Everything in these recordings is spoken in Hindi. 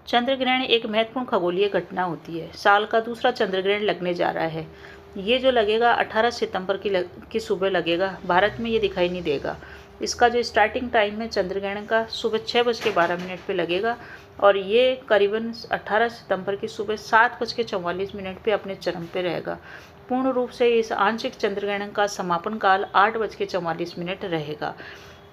चंद्र ग्रहण एक महत्वपूर्ण खगोलीय घटना होती है। साल का दूसरा चंद्र ग्रहण लगने जा रहा है। ये जो लगेगा 18 सितंबर की सुबह लगेगा। भारत में ये दिखाई नहीं देगा। इसका जो स्टार्टिंग टाइम है चंद्र ग्रहण का सुबह 6:12 पे लगेगा और ये करीबन 18 सितंबर की सुबह 7:44 पे अपने चरम पे रहेगा। पूर्ण रूप से इस आंशिक चंद्र ग्रहण का समापन काल 8:44 रहेगा।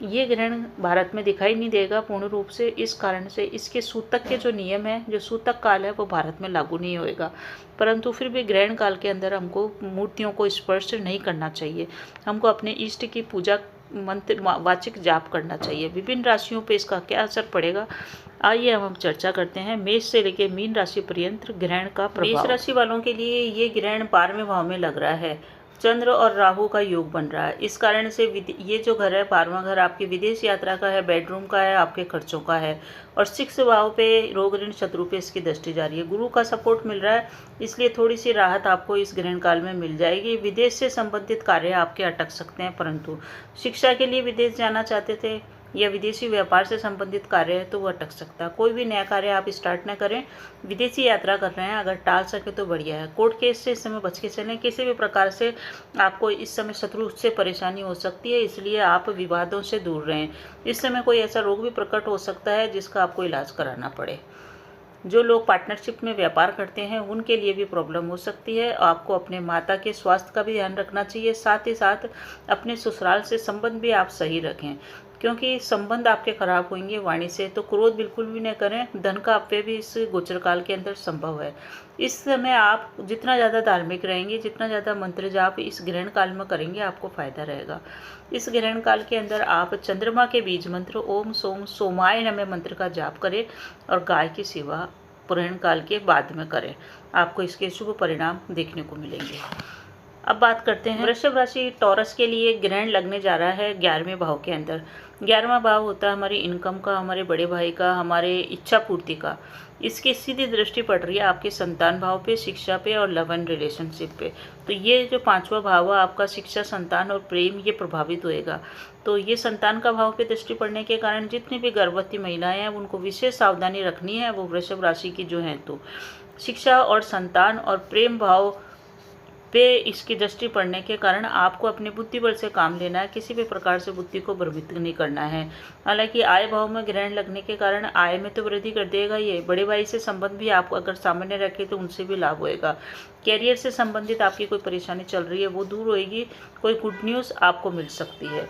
ये ग्रहण भारत में दिखाई नहीं देगा पूर्ण रूप से। इस कारण से इसके सूतक के जो नियम है, जो सूतक काल है, वो भारत में लागू नहीं होएगा। परंतु फिर भी ग्रहण काल के अंदर हमको मूर्तियों को स्पर्श नहीं करना चाहिए। हमको अपने इष्ट की पूजा मंत्र वाचिक जाप करना चाहिए। विभिन्न राशियों पे इसका क्या असर पड़ेगा, आइए हम चर्चा करते हैं। मेष से लेकर मीन राशि पर्यंत ग्रहण का प्रभाव। मेष राशि वालों के लिए ये ग्रहण 12वें भाव में लग रहा है। चंद्र और राहु का योग बन रहा है। इस कारण से ये जो घर है 12वां घर आपकी विदेश यात्रा का है, बेडरूम का है, आपके खर्चों का है। और 6 भाव पे रोग ऋण शत्रु पे इसकी दृष्टि जा रही है। गुरु का सपोर्ट मिल रहा है, इसलिए थोड़ी सी राहत आपको इस ग्रहण काल में मिल जाएगी। विदेश से संबंधित कार्य आपके अटक सकते हैं, परंतु शिक्षा के लिए विदेश जाना चाहते थे या विदेशी व्यापार से संबंधित कार्य है तो वो अटक सकता है। कोई भी नया कार्य आप स्टार्ट न करें। विदेशी यात्रा कर रहे हैं, अगर टाल सके तो बढ़िया है। कोर्ट केस से इस समय बच के चलें। किसी भी प्रकार से आपको इस समय शत्रु से परेशानी हो सकती है, इसलिए आप विवादों से दूर रहें। इस समय कोई ऐसा रोग भी प्रकट हो सकता है जिसका आपको इलाज कराना पड़े। जो लोग पार्टनरशिप में व्यापार करते हैं उनके लिए भी प्रॉब्लम हो सकती है। आपको अपने माता के स्वास्थ्य का भी ध्यान रखना चाहिए। साथ ही साथ अपने ससुराल से संबंध भी आप सही रखें, क्योंकि संबंध आपके खराब होंगे वाणी से। तो क्रोध बिल्कुल भी न करें। धन का अपव्यय भी इस गोचर काल के अंदर संभव है। इस समय आप जितना ज़्यादा धार्मिक रहेंगे, जितना ज़्यादा मंत्र जाप इस ग्रहण काल में करेंगे, आपको फायदा रहेगा। इस ग्रहण काल के अंदर आप चंद्रमा के बीज मंत्र ओम सोम सोमाय नमः मंत्र का जाप करें और गाय की सेवा ग्रहण काल के बाद में करें। आपको इसके शुभ परिणाम देखने को मिलेंगे। अब बात करते हैं वृषभ राशि टॉरस के लिए। ग्रहण लगने जा रहा है 11वें भाव के अंदर। 11वां भाव होता है हमारी इनकम का, हमारे बड़े भाई का, हमारे इच्छा पूर्ति का। इसकी सीधी दृष्टि पड़ रही है आपके संतान भाव पे, शिक्षा पे और लव एंड रिलेशनशिप पे। तो ये जो 5वां भाव है आपका शिक्षा, संतान और प्रेम, ये प्रभावित होएगा। तो ये संतान का भाव पे दृष्टि पड़ने के कारण जितनी भी गर्भवती महिलाएं हैं उनको विशेष सावधानी रखनी है, वो वृषभ राशि की जो हैं। तो शिक्षा और संतान और प्रेम भाव पे इसकी दृष्टि पड़ने के कारण आपको अपने बुद्धि बल से काम लेना है। किसी भी प्रकार से बुद्धि को भ्रमित नहीं करना है। हालांकि आय भाव में ग्रहण लगने के कारण आय में तो वृद्धि कर देगा ये। बड़े भाई से संबंध भी आप अगर सामान्य रखें तो उनसे भी लाभ होएगा। कैरियर से संबंधित आपकी कोई परेशानी चल रही है वो दूर होएगी। कोई गुड न्यूज़ आपको मिल सकती है।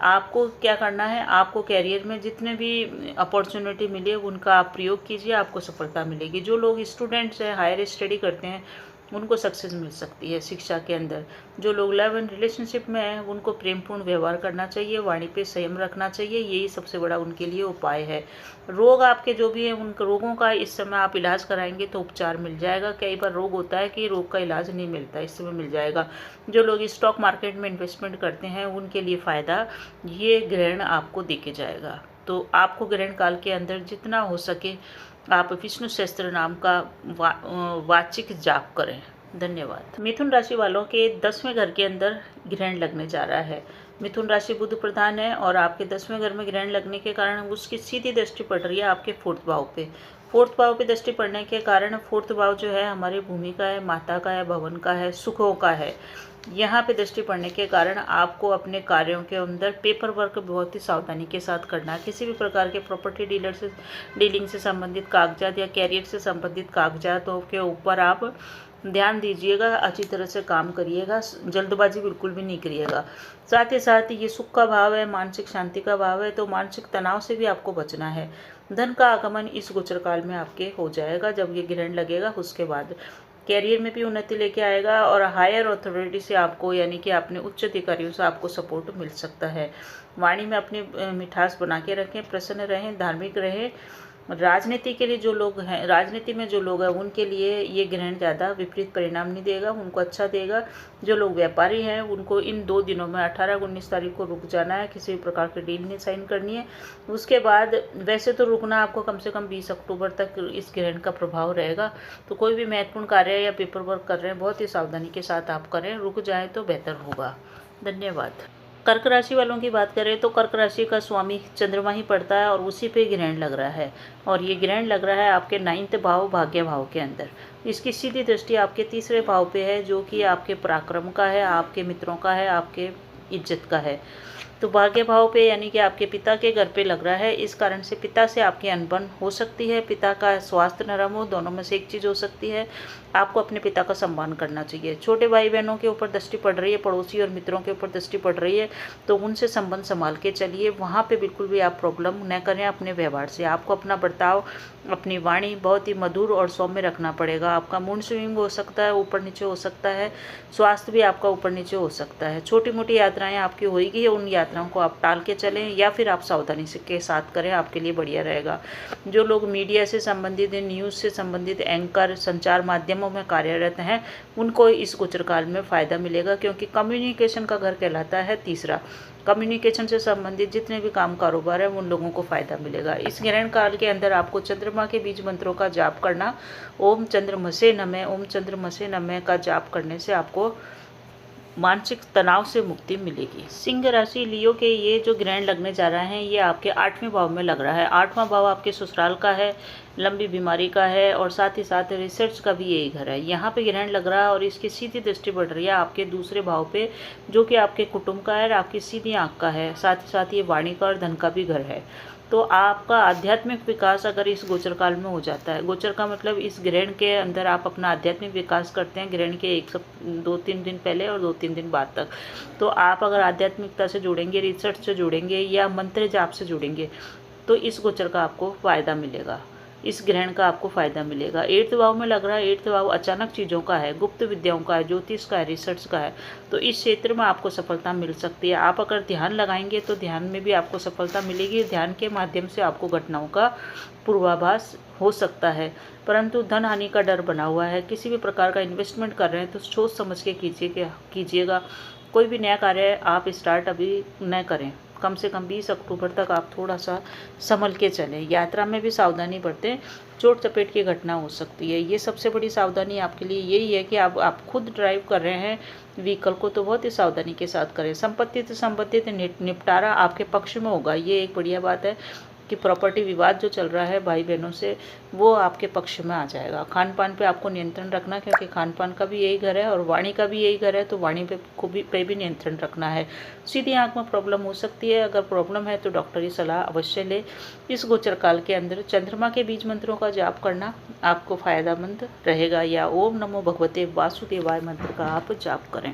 आपको क्या करना है, आपको कैरियर में जितने भी अपॉर्चुनिटी मिली है उनका आप प्रयोग कीजिए, आपको सफलता मिलेगी। जो लोग स्टूडेंट्स हैं, हायर स्टडी करते हैं, उनको सक्सेस मिल सकती है शिक्षा के अंदर। जो लोग लव एंड रिलेशनशिप में हैं उनको प्रेमपूर्ण व्यवहार करना चाहिए, वाणी पे संयम रखना चाहिए। यही सबसे बड़ा उनके लिए उपाय है। रोग आपके जो भी हैं उन रोगों का इस समय आप इलाज कराएंगे तो उपचार मिल जाएगा। कई बार रोग होता है कि रोग का इलाज नहीं मिलता, इस समय मिल जाएगा। जो लोग स्टॉक मार्केट में इन्वेस्टमेंट करते हैं उनके लिए फ़ायदा ये ग्रहण आपको देके जाएगा। तो आपको ग्रहण काल के अंदर जितना हो सके आप विष्णु सहस्त्र नाम का वाचिक जाप करें। धन्यवाद। मिथुन राशि वालों के 10वें घर के अंदर ग्रहण लगने जा रहा है। मिथुन राशि बुध प्रधान है और आपके 10वें घर में ग्रहण लगने के कारण उसकी सीधी दृष्टि पड़ रही है आपके 4th भाव पे। 4th भाव पे दृष्टि पड़ने के कारण 4th भाव जो है हमारी भूमि का है, माता का है, भवन का है, सुखों का है। यहाँ पे दृष्टि पड़ने के कारण आपको अपने कार्यों के अंदर पेपर वर्क बहुत ही सावधानी के साथ करना है। किसी भी प्रकार के प्रॉपर्टी डीलिंग से संबंधित कागजात या कैरियर से संबंधित कागजातों के ऊपर आप ध्यान दीजिएगा, अच्छी तरह से काम करिएगा, जल्दबाजी बिल्कुल भी नहीं करिएगा। साथ ही साथ ये सुख का भाव है, मानसिक शांति का भाव है, तो मानसिक तनाव से भी आपको बचना है। धन का आगमन इस गोचर काल में आपके हो जाएगा जब ये ग्रहण लगेगा। उसके बाद कैरियर में भी उन्नति लेके आएगा और हायर अथॉरिटी से आपको, यानी कि अपने उच्च अधिकारियों से आपको सपोर्ट मिल सकता है। वाणी में अपनी मिठास बना के रखें, प्रसन्न रहें, धार्मिक रहें। राजनीति के लिए जो लोग हैं, राजनीति में जो लोग हैं उनके लिए ये ग्रहण ज़्यादा विपरीत परिणाम नहीं देगा, उनको अच्छा देगा। जो लोग व्यापारी हैं उनको इन 2 दिनों में 18-19 तारीख को रुक जाना है, किसी भी प्रकार की डील नहीं साइन करनी है। उसके बाद वैसे तो रुकना आपको कम से कम 20 अक्टूबर तक इस ग्रहण का प्रभाव रहेगा। तो कोई भी महत्वपूर्ण कार्य या पेपर वर्क कर रहे हैं बहुत ही सावधानी के साथ आप करें, रुक जाएँ तो बेहतर होगा। धन्यवाद। कर्क राशि वालों की बात करें तो कर्क राशि का स्वामी चंद्रमा ही पड़ता है और उसी पे ग्रहण लग रहा है, और ये ग्रहण लग रहा है आपके 9th भाव भाग्य भाव के अंदर। इसकी सीधी दृष्टि आपके 3रे भाव पे है, जो कि आपके पराक्रम का है, आपके मित्रों का है, आपके इज्जत का है। तो भाग्य भाव पे यानी कि आपके पिता के घर पे लग रहा है। इस कारण से पिता से आपकी अनबन हो सकती है, पिता का स्वास्थ्य नरम हो, दोनों में से एक चीज़ हो सकती है। आपको अपने पिता का सम्मान करना चाहिए। छोटे भाई बहनों के ऊपर दृष्टि पड़ रही है, पड़ोसी और मित्रों के ऊपर दृष्टि पड़ रही है, तो उनसे संबंध संभाल के चलिए। वहाँ पे बिल्कुल भी आप प्रॉब्लम न करें अपने व्यवहार से। आपको अपना बर्ताव, अपनी वाणी बहुत ही मधुर और सौम्य रखना पड़ेगा। आपका मूड स्विंग हो सकता है, ऊपर नीचे हो सकता है, स्वास्थ्य भी आपका ऊपर नीचे हो सकता है। छोटी मोटी यात्राएं आपकी होगी, उन यात्राओं को आप टाल के चलें या फिर आप सावधानी से के साथ करें, आपके लिए बढ़िया रहेगा। जो लोग मीडिया से संबंधित, न्यूज़ से संबंधित, एंकर, संचार माध्यमों में कार्यरत हैं, उनको इस गोचर काल में फ़ायदा मिलेगा, क्योंकि कम्युनिकेशन का घर कहलाता है 3रा। कम्युनिकेशन से संबंधित जितने भी काम कारोबार है उन लोगों को फ़ायदा मिलेगा। इस ग्रहण काल के अंदर आपको चंद्रमा के बीज मंत्रों का जाप करना, ओम चंद्रमसे नमः, ओम चंद्रमसे नमः का जाप करने से आपको मानसिक तनाव से मुक्ति मिलेगी। सिंह राशि लियो के ये जो ग्रहण लगने जा रहा है, ये आपके 8वें भाव में लग रहा है। 8वां भाव आपके ससुराल का है, लंबी बीमारी का है, और साथ ही साथ रिसर्च का भी यही घर है। यहाँ पे ग्रहण लग रहा है और इसकी सीधी दृष्टि बढ़ रही है आपके 2रे भाव पे, जो कि आपके कुटुंब का है और आपकी सीधी आंख का है। साथ ही साथ ये वाणी का और धन का भी घर है। तो आपका आध्यात्मिक विकास अगर इस गोचर काल में हो जाता है, गोचर का मतलब इस ग्रहण के अंदर आप अपना आध्यात्मिक विकास करते हैं, ग्रहण के 2-3 दिन पहले और 2-3 दिन बाद तक। तो आप अगर आध्यात्मिकता से जुड़ेंगे, रिसर्च से जुड़ेंगे या मंत्र जाप से जुड़ेंगे, तो इस गोचर का आपको फ़ायदा मिलेगा, इस ग्रहण का आपको फ़ायदा मिलेगा। 8th भाव में लग रहा है। 8th भाव अचानक चीज़ों का है, गुप्त विद्याओं का है, ज्योतिष का है, रिसर्च का है। तो इस क्षेत्र में आपको सफलता मिल सकती है। आप अगर ध्यान लगाएंगे तो ध्यान में भी आपको सफलता मिलेगी। ध्यान के माध्यम से आपको घटनाओं का पूर्वाभास हो सकता है, परंतु धन हानि का डर बना हुआ है। किसी भी प्रकार का इन्वेस्टमेंट कर रहे हैं तो सोच समझ के कीजिएगा। कोई भी नया कार्य आप स्टार्ट अभी न करें। कम से कम 20 अक्टूबर तक आप थोड़ा सा संभल के चलें। यात्रा में भी सावधानी बरतें, चोट चपेट की घटना हो सकती है। ये सबसे बड़ी सावधानी आपके लिए यही है कि आप खुद ड्राइव कर रहे हैं व्हीकल को, तो बहुत ही सावधानी के साथ करें। संपत्ति से संबंधित निपटारा आपके पक्ष में होगा, ये एक बढ़िया बात है कि प्रॉपर्टी विवाद जो चल रहा है भाई बहनों से, वो आपके पक्ष में आ जाएगा। खान पान पे आपको नियंत्रण रखना, क्योंकि खान पान का भी यही घर है और वाणी का भी यही घर है, तो वाणी पे भी नियंत्रण रखना है। सीधी आंख में प्रॉब्लम हो सकती है, अगर प्रॉब्लम है तो डॉक्टरी सलाह अवश्य ले। इस गोचर काल के अंदर चंद्रमा के बीज मंत्रों का जाप करना आपको फ़ायदेमंद रहेगा, या ओम नमो भगवते वासुदेवाय मंत्र का आप जाप करें।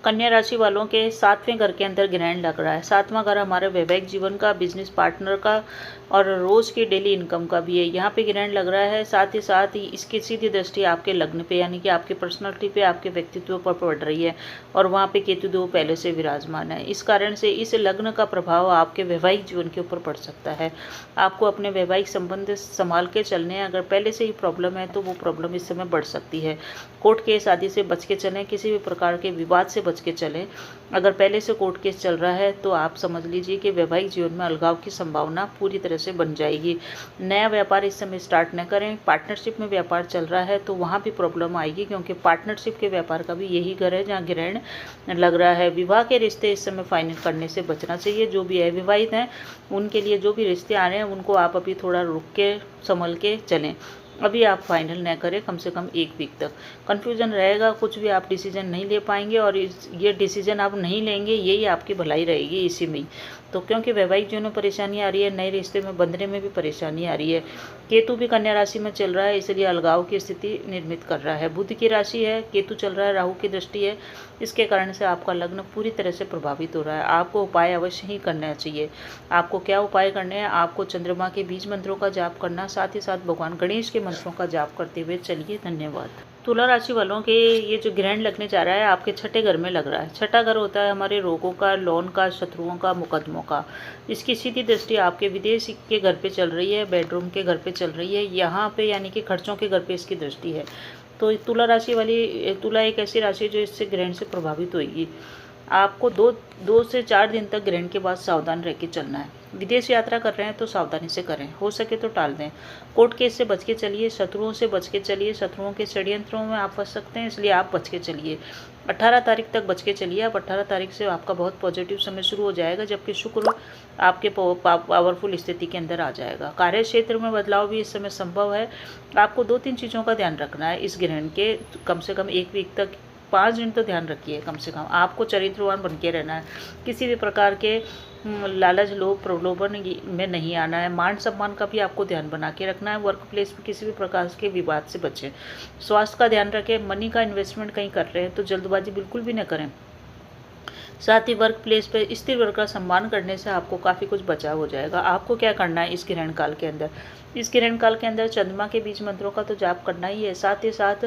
कन्या राशि वालों के 7वें घर के अंदर ग्रहण लग रहा है। 7वां घर हमारे वैवाहिक जीवन का, बिजनेस पार्टनर का और रोज़ की डेली इनकम का भी है। यहाँ पे ग्रहण लग रहा है। साथ ही इसकी सीधी दृष्टि आपके लग्न पे यानी कि आपके पर्सनालिटी पे, आपके व्यक्तित्व पर पड़ रही है, और वहाँ पे केतु देव पहले से विराजमान है। इस कारण से इस लग्न का प्रभाव आपके वैवाहिक जीवन के ऊपर पड़ सकता है। आपको अपने वैवाहिक संबंध संभाल के चलने हैं। अगर पहले से ही प्रॉब्लम है तो वो प्रॉब्लम इस समय बढ़ सकती है। कोर्ट केस आदि से बच के चलें, किसी भी प्रकार के विवाद से बच के चलें। अगर पहले से कोर्ट केस चल रहा है तो आप समझ लीजिए कि वैवाहिक जीवन में अलगाव की संभावना पूरी तरह से बन जाएगी। नया व्यापार इस समय स्टार्ट न करें। पार्टनरशिप में व्यापार चल रहा है तो वहाँ भी प्रॉब्लम आएगी, क्योंकि पार्टनरशिप के व्यापार का भी यही घर है जहाँ ग्रहण लग रहा है। विवाह के रिश्ते इस समय फाइनल करने से बचना चाहिए। जो भी अविवाहित हैं उनके लिए जो भी रिश्ते आ रहे हैं उनको आप अभी थोड़ा रुक के संभल के चलें। अभी आप फाइनल न करें, कम से कम 1 वीक तक। कन्फ्यूजन रहेगा, कुछ भी आप डिसीजन नहीं ले पाएंगे, और ये डिसीजन आप नहीं लेंगे, यही आपकी भलाई रहेगी इसी में। तो क्योंकि वैवाहिक जीवन में परेशानी आ रही है, नए रिश्ते में बंधने में भी परेशानी आ रही है। केतु भी कन्या राशि में चल रहा है, इसलिए अलगाव की स्थिति निर्मित कर रहा है। बुध की राशि है, केतु चल रहा है, राहु की दृष्टि है, इसके कारण से आपका लग्न पूरी तरह से प्रभावित हो रहा है। आपको उपाय अवश्य ही करना चाहिए। आपको क्या उपाय करने हैं? आपको चंद्रमा के बीज मंत्रों का जाप करना, साथ ही साथ भगवान गणेश के मंत्रों का जाप करते हुए चलिए। धन्यवाद। तुला राशि वालों के ये जो ग्रहण लगने जा रहा है आपके 6ठे घर में लग रहा है। 6ठा घर होता है हमारे रोगों का, लोन का, शत्रुओं का, मुकदमों का। इसकी सीधी दृष्टि आपके विदेश के घर पे चल रही है, बेडरूम के घर पे चल रही है, यहाँ पे यानी कि खर्चों के घर पे इसकी दृष्टि है। तो तुला राशि वाली, तुला एक ऐसी राशि है जो इससे ग्रहण से प्रभावित होगी। आपको 2 से 4 दिन तक ग्रहण के बाद सावधान रह के चलना है। विदेश यात्रा कर रहे हैं तो सावधानी से करें, हो सके तो टाल दें। कोर्ट केस से बच के चलिए, शत्रुओं से बच के चलिए, शत्रुओं के षड्यंत्रों में आप फंस सकते हैं, इसलिए आप बच के चलिए। 18 तारीख तक बच के चलिए आप। 18 तारीख से आपका बहुत पॉजिटिव समय शुरू हो जाएगा, जबकि शुक्र आपके पावरफुल स्थिति के अंदर आ जाएगा। कार्य क्षेत्र में बदलाव भी इस समय संभव है। आपको 2-3 चीज़ों का ध्यान रखना है इस ग्रहण के, कम से कम 1 वीक तक, 5 दिन तो ध्यान रखिए कम से कम। आपको चरित्रवान बन के रहना है, किसी भी प्रकार के लालच, लोभ, प्रलोभन में नहीं आना है। मान सम्मान का भी आपको ध्यान बना के रखना है। वर्क प्लेस में किसी भी प्रकार के विवाद से बचें। स्वास्थ्य का ध्यान रखें। मनी का इन्वेस्टमेंट कहीं कर रहे हैं तो जल्दबाजी बिल्कुल भी न करें। साथ ही वर्क प्लेस पे स्थिर वर्ग का सम्मान करने से आपको काफ़ी कुछ बचाव हो जाएगा। आपको क्या करना है इस ग्रहण काल के अंदर? इस ग्रहण काल के अंदर चंद्रमा के बीज मंत्रों का तो जाप करना ही है। साथ ही साथ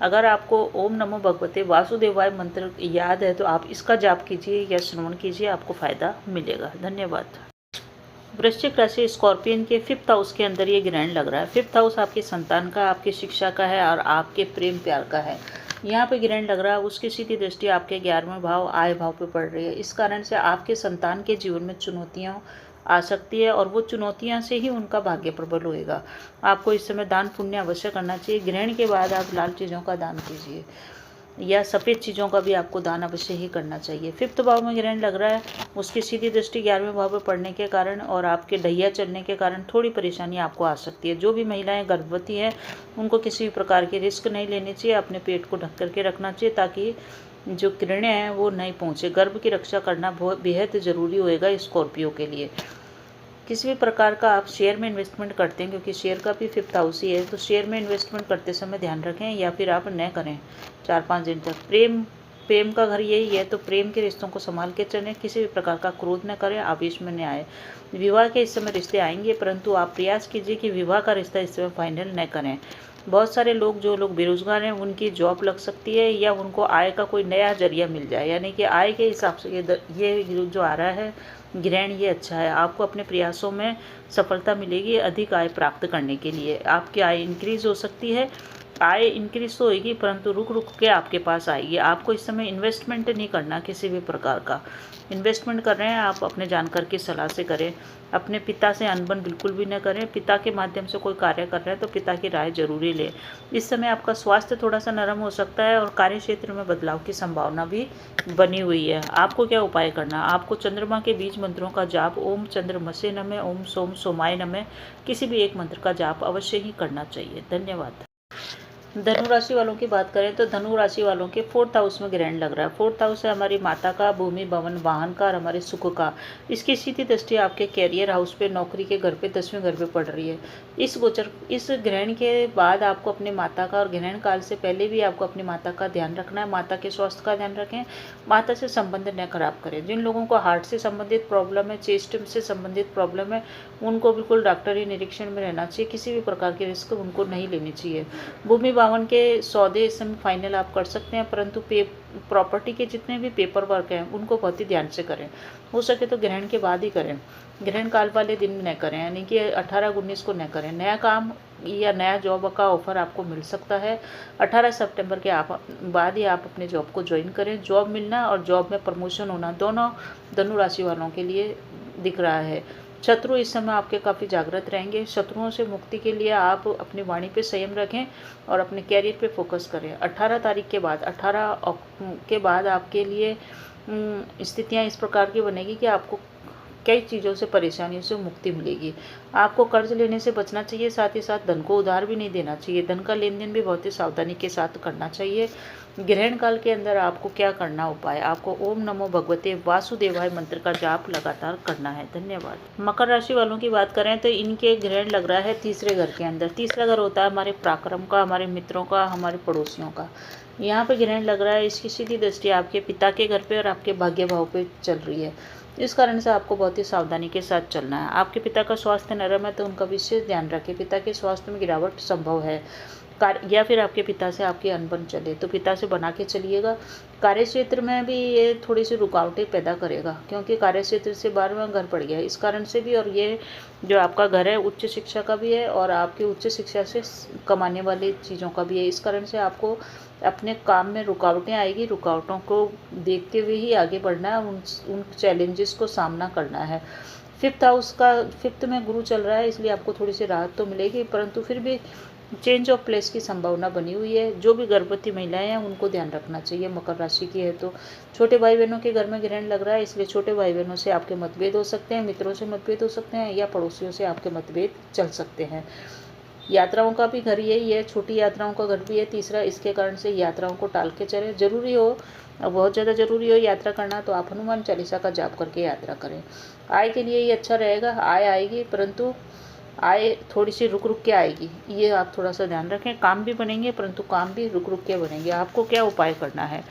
अगर आपको ओम नमो भगवते वासुदेवाय मंत्र याद है तो आप इसका जाप कीजिए या श्रवण कीजिए, आपको फायदा मिलेगा। धन्यवाद। वृश्चिक राशि स्कॉर्पियन के 5th हाउस के अंदर ये ग्रहण लग रहा है। 5th हाउस आपके संतान का, आपकी शिक्षा का है और आपके प्रेम प्यार का है। यहाँ पे ग्रहण लग रहा है, उसकी सीधी दृष्टि आपके 11वें भाव आय भाव पे पड़ रही है। इस कारण से आपके संतान के जीवन में चुनौतियाँ आ सकती है और वो चुनौतियाँ से ही उनका भाग्य प्रबल होएगा। आपको इस समय दान पुण्य अवश्य करना चाहिए। ग्रहण के बाद आप लाल चीज़ों का दान कीजिए या सफ़ेद चीज़ों का भी आपको दान अवश्य ही करना चाहिए। 5th भाव में ग्रहण लग रहा है, उसकी सीधी दृष्टि 11वें भाव पर पड़ने के कारण और आपके ढैया चलने के कारण थोड़ी परेशानी आपको आ सकती है। जो भी महिलाएं गर्भवती हैं उनको किसी भी प्रकार के रिस्क नहीं लेने चाहिए। अपने पेट को ढक करके रखना चाहिए ताकि जो किरणें हैं वो नहीं पहुँचे। गर्भ की रक्षा करना बहुत बेहद ज़रूरी होएगा स्कॉर्पियो के लिए। किसी भी प्रकार का आप शेयर में इन्वेस्टमेंट करते हैं, क्योंकि शेयर का भी 5th हाउस ही है, तो शेयर में इन्वेस्टमेंट करते समय ध्यान रखें या फिर आप न करें 4-5 दिन तक। प्रेम का घर यही है, तो प्रेम के रिश्तों को संभाल के चलें। किसी भी प्रकार का क्रोध न करें, आवेश में न आए। विवाह के इस समय रिश्ते आएंगे, परंतु आप प्रयास कीजिए कि विवाह का रिश्ता इस समय फाइनल न करें। बहुत सारे लोग जो लोग बेरोजगार हैं उनकी जॉब लग सकती है या उनको आय का कोई नया जरिया मिल जाए, यानी कि आय के हिसाब से ये जो आ रहा है ग्रहण ये अच्छा है। आपको अपने प्रयासों में सफलता मिलेगी अधिक आय प्राप्त करने के लिए। आपकी आय इंक्रीज हो सकती है। आय इंक्रीज तो होगी परंतु रुक रुक के आपके पास आएगी। आपको इस समय इन्वेस्टमेंट नहीं करना किसी भी प्रकार का। इन्वेस्टमेंट कर रहे हैं आप अपने जानकार की सलाह से करें। अपने पिता से अनबन बिल्कुल भी न करें। पिता के माध्यम से कोई कार्य कर रहे हैं तो पिता की राय जरूरी लें। इस समय आपका स्वास्थ्य थोड़ा सा नरम हो सकता है और कार्य क्षेत्र में बदलाव की संभावना भी बनी हुई है। आपको क्या उपाय करना? आपको चंद्रमा के बीज मंत्रों का जाप ओम चंद्रमसे नमः, ओम सोम सोमाय नमः, किसी भी एक मंत्र का जाप अवश्य ही करना चाहिए। धन्यवाद। धनु राशि वालों की बात करें तो धनु राशि वालों के 4th हाउस में ग्रहण लग रहा है। 4th हाउस है हमारी माता का, भूमि भवन वाहन का और हमारे सुख का। इसकी सीधी दृष्टि आपके कैरियर हाउस पे, नौकरी के घर पे, 10वें घर पे पड़ रही है। इस ग्रहण के बाद आपको अपने माता का और ग्रहण काल से पहले भी आपको अपनी माता का ध्यान रखना है। माता के स्वास्थ्य का ध्यान रखें। माता से संबंध न खराब करें। जिन लोगों को हार्ट से संबंधित प्रॉब्लम है, चेस्ट से संबंधित प्रॉब्लम है, उनको बिल्कुल डॉक्टरी निरीक्षण में रहना चाहिए। किसी भी प्रकार के रिस्क उनको नहीं लेनी चाहिए। भूमि भवन के सौदे इस समय फाइनल आप कर सकते हैं, परंतु प्रॉपर्टी के जितने भी पेपर वर्क हैं उनको बहुत ही ध्यान से करें। हो सके तो ग्रहण के बाद ही करें, ग्रहण काल वाले दिन न करें, यानी कि 18-19 को न करें। नया काम या नया जॉब का ऑफर आपको मिल सकता है। 18 सितंबर के बाद ही आप अपने जॉब को ज्वाइन करें। जॉब मिलना और जॉब में प्रमोशन होना दोनों धनु राशि वालों के लिए दिख रहा है। शत्रु इस समय आपके काफ़ी जागृत रहेंगे। शत्रुओं से मुक्ति के लिए आप अपनी वाणी पे संयम रखें और अपने कैरियर पे फोकस करें। 18 तारीख के बाद 18 के बाद आपके लिए स्थितियां इस प्रकार की बनेगी कि आपको कई चीज़ों से, परेशानियों से मुक्ति मिलेगी। आपको कर्ज लेने से बचना चाहिए, साथ ही साथ धन को उधार भी नहीं देना चाहिए। धन का लेन देन भी बहुत ही सावधानी के साथ करना चाहिए। ग्रहण काल के अंदर आपको क्या करना उपाय? आपको ओम नमो भगवते वासुदेवाय मंत्र का जाप लगातार करना है। धन्यवाद। मकर राशि वालों की बात करें तो इनके ग्रहण लग रहा है 3रे घर के अंदर। 3रा घर होता है हमारे पराक्रम का, हमारे मित्रों का, हमारे पड़ोसियों का। यहाँ पे ग्रहण लग रहा है, इसकी सीधी दृष्टि आपके पिता के घर पे और आपके भाग्य भाव पे चल रही है। इस कारण से आपको बहुत ही सावधानी के साथ चलना है। आपके पिता का स्वास्थ्य नरम है तो उनका विशेष ध्यान रखें। पिता के स्वास्थ्य में गिरावट संभव है, या फिर आपके पिता से आपकी अनबन चले तो पिता से बना के चलिएगा। कार्य क्षेत्र में भी ये थोड़ी सी रुकावटें पैदा करेगा, क्योंकि कार्य क्षेत्र से 12वां घर पड़ गया है। इस कारण से भी, और ये जो आपका घर है उच्च शिक्षा का भी है और आपकी उच्च शिक्षा से कमाने वाली चीज़ों का भी है। इस कारण से आपको अपने काम में रुकावटें आएगी। रुकावटों को देखते हुए ही आगे बढ़ना है, उन चैलेंजेस को सामना करना है। फिफ्थ में गुरु चल रहा है, इसलिए आपको थोड़ी सी राहत तो मिलेगी, परंतु फिर भी चेंज ऑफ प्लेस की संभावना बनी हुई है। जो भी गर्भवती महिलाएं हैं उनको ध्यान रखना चाहिए। मकर राशि की है तो छोटे भाई बहनों के घर में ग्रहण लग रहा है, इसलिए छोटे भाई बहनों से आपके मतभेद हो सकते हैं, मित्रों से मतभेद हो सकते हैं, या पड़ोसियों से आपके मतभेद चल सकते हैं। यात्राओं का भी घर यही है, छोटी यात्राओं का घर भी है तीसरा, इसके कारण से यात्राओं को टाल के चलें। जरूरी हो, बहुत ज़्यादा जरूरी हो यात्रा करना, तो आप हनुमान चालीसा का जाप करके यात्रा करें। आय के लिए ये अच्छा रहेगा, आय आएगी, परंतु आय थोड़ी सी रुक रुक के आएगी, ये आप थोड़ा सा ध्यान रखें। काम भी बनेंगे, परंतु काम भी रुक रुक के बनेंगे। आपको क्या उपाय करना है?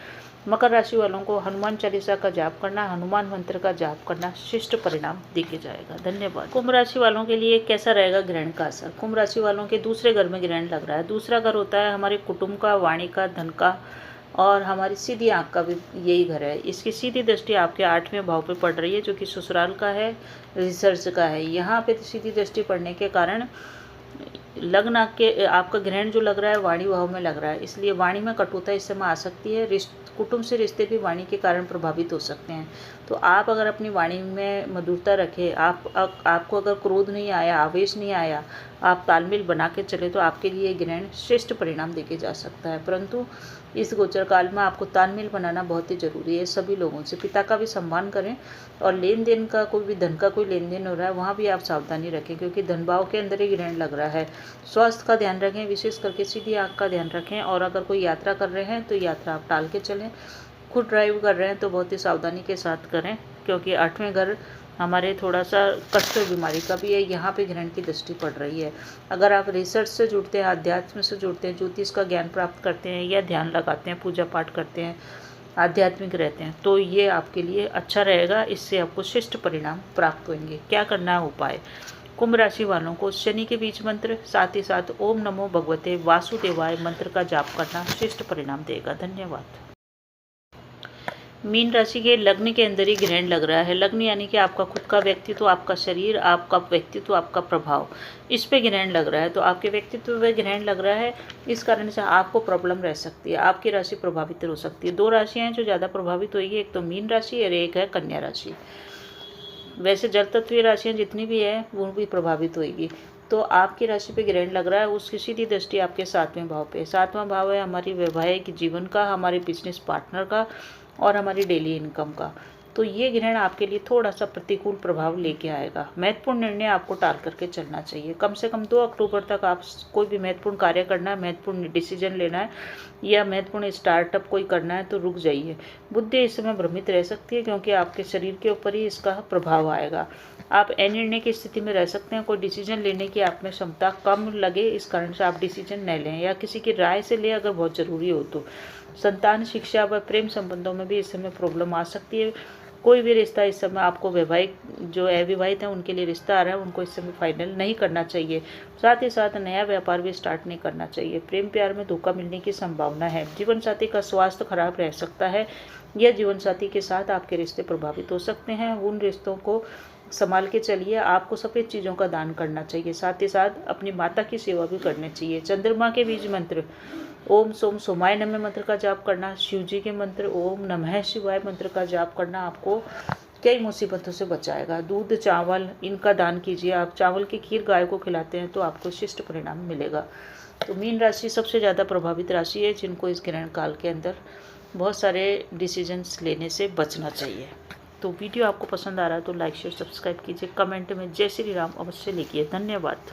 मकर राशि वालों को हनुमान चालीसा का जाप करना, हनुमान मंत्र का जाप करना, शिष्ट परिणाम दिखे जाएगा। धन्यवाद। कुंभ राशि वालों के लिए कैसा रहेगा ग्रहण का असर? कुंभ राशि वालों के दूसरे घर में ग्रहण लग रहा है। दूसरा घर होता है हमारे कुटुंब का, वाणी का, धन का, और हमारी सीधी आंख का भी यही घर है। इसकी सीधी दृष्टि आपके 8वें भाव पे पड़ रही है, जो कि ससुराल का है, रिसर्च का है। यहाँ पे सीधी दृष्टि पड़ने के कारण लग्न के आपका ग्रहण जो लग रहा है वाणी भाव में लग रहा है, इसलिए वाणी में कटुता इस समय आ सकती है। कुटुंब से रिश्ते भी वाणी के कारण प्रभावित हो सकते हैं। तो आप अगर अपनी वाणी में मधुरता रखें, आपको अगर क्रोध नहीं आया, आवेश नहीं आया, आप तालमेल बना के चले, तो आपके लिए ग्रहण श्रेष्ठ परिणाम देके जा सकता है। परंतु इस गोचर काल में आपको तालमेल बनाना बहुत ही जरूरी है सभी लोगों से। पिता का भी सम्मान करें, और लेन देन का कोई भी धन का कोई लेन देन हो रहा है वहाँ भी आप सावधानी रखें, क्योंकि धन भाव के अंदर ही ग्रहण लग रहा है। स्वास्थ्य का ध्यान रखें, विशेष करके सीधी आंख का ध्यान रखें, और अगर कोई यात्रा कर रहे हैं तो यात्रा आप टाल के चलें। खुद ड्राइव कर रहे हैं तो बहुत ही सावधानी के साथ करें, क्योंकि 8वें घर हमारे थोड़ा सा कष्ट बीमारी का भी है, यहाँ पे ग्रहण की दृष्टि पड़ रही है। अगर आप रिसर्च से जुड़ते हैं, अध्यात्म से जुड़ते हैं, ज्योतिष का ज्ञान प्राप्त करते हैं, या ध्यान लगाते हैं, पूजा पाठ करते हैं, आध्यात्मिक रहते हैं, तो ये आपके लिए अच्छा रहेगा। इससे आपको शिष्ट परिणाम प्राप्त होंगे। क्या करना है उपाय? कुंभ राशि वालों को शनि के बीज मंत्र, साथ ही साथ ओम नमो भगवते वासुदेवाय मंत्र का जाप करना शिष्ट परिणाम देगा। धन्यवाद। मीन राशि के लग्न के अंदर ही ग्रहण लग रहा है। लग्न यानी कि आपका खुद का व्यक्तित्व, आपका शरीर, आपका व्यक्तित्व, आपका प्रभाव, इस पे ग्रहण लग रहा है। तो आपके व्यक्तित्व पे ग्रहण लग रहा है, इस कारण से आपको प्रॉब्लम रह सकती है, आपकी राशि प्रभावित हो सकती है। 2 राशियां हैं जो ज़्यादा प्रभावित होगी, एक तो मीन राशि और एक है कन्या राशि। वैसे जल तत्वीय राशियाँ जितनी भी है वो भी प्रभावित होगी। तो आपकी राशि पे ग्रहण लग रहा है, उसकी सीधी दृष्टि आपके 7वें भाव पे। 7वां भाव है हमारी वैवाहिक जीवन का, हमारे बिजनेस पार्टनर का, और हमारी डेली इनकम का। तो ये ग्रहण आपके लिए थोड़ा सा प्रतिकूल प्रभाव लेके आएगा। महत्वपूर्ण निर्णय आपको टाल करके चलना चाहिए। कम से कम 2 अक्टूबर तक आप कोई भी महत्वपूर्ण कार्य करना है, महत्वपूर्ण डिसीजन लेना है, या महत्वपूर्ण स्टार्टअप कोई करना है, तो रुक जाइए। बुद्धि इस समय भ्रमित रह सकती है, क्योंकि आपके शरीर के ऊपर ही इसका प्रभाव आएगा। आप अनिर्णय की स्थिति में रह सकते हैं। कोई डिसीजन लेने की आप में क्षमता कम लगे, इस कारण से आप डिसीजन न लें, या किसी की राय से लें अगर बहुत ज़रूरी हो तो। संतान, शिक्षा व प्रेम संबंधों में भी इस समय प्रॉब्लम आ सकती है। कोई भी रिश्ता इस समय आपको, वैवाहिक जो अविवाहित हैं उनके लिए रिश्ता आ रहा है, उनको इस समय फाइनल नहीं करना चाहिए। साथ ही साथ नया व्यापार भी स्टार्ट नहीं करना चाहिए। प्रेम प्यार में धोखा मिलने की संभावना है। जीवन साथी का स्वास्थ्य खराब रह सकता है, या जीवन साथी के साथ आपके रिश्ते प्रभावित हो सकते हैं। उन रिश्तों को संभाल के चलिए। आपको सफ़ेद चीज़ों का दान करना चाहिए, साथ ही साथ अपनी माता की सेवा भी करनी चाहिए। चंद्रमा के बीज मंत्र ओम सोम सोमाय नमः मंत्र का जाप करना, शिव जी के मंत्र ओम नमः शिवाय मंत्र का जाप करना आपको कई मुसीबतों से बचाएगा। दूध, चावल इनका दान कीजिए। आप चावल की खीर गाय को खिलाते हैं तो आपको शिष्ट परिणाम मिलेगा। तो मीन राशि सबसे ज़्यादा प्रभावित राशि है, जिनको इस ग्रहण काल के अंदर बहुत सारे डिसीजंस लेने से बचना चाहिए। तो वीडियो आपको पसंद आ रहा है तो लाइक शेयर सब्सक्राइब कीजिए। कमेंट में जय श्री राम अवश्य लिखिए। धन्यवाद।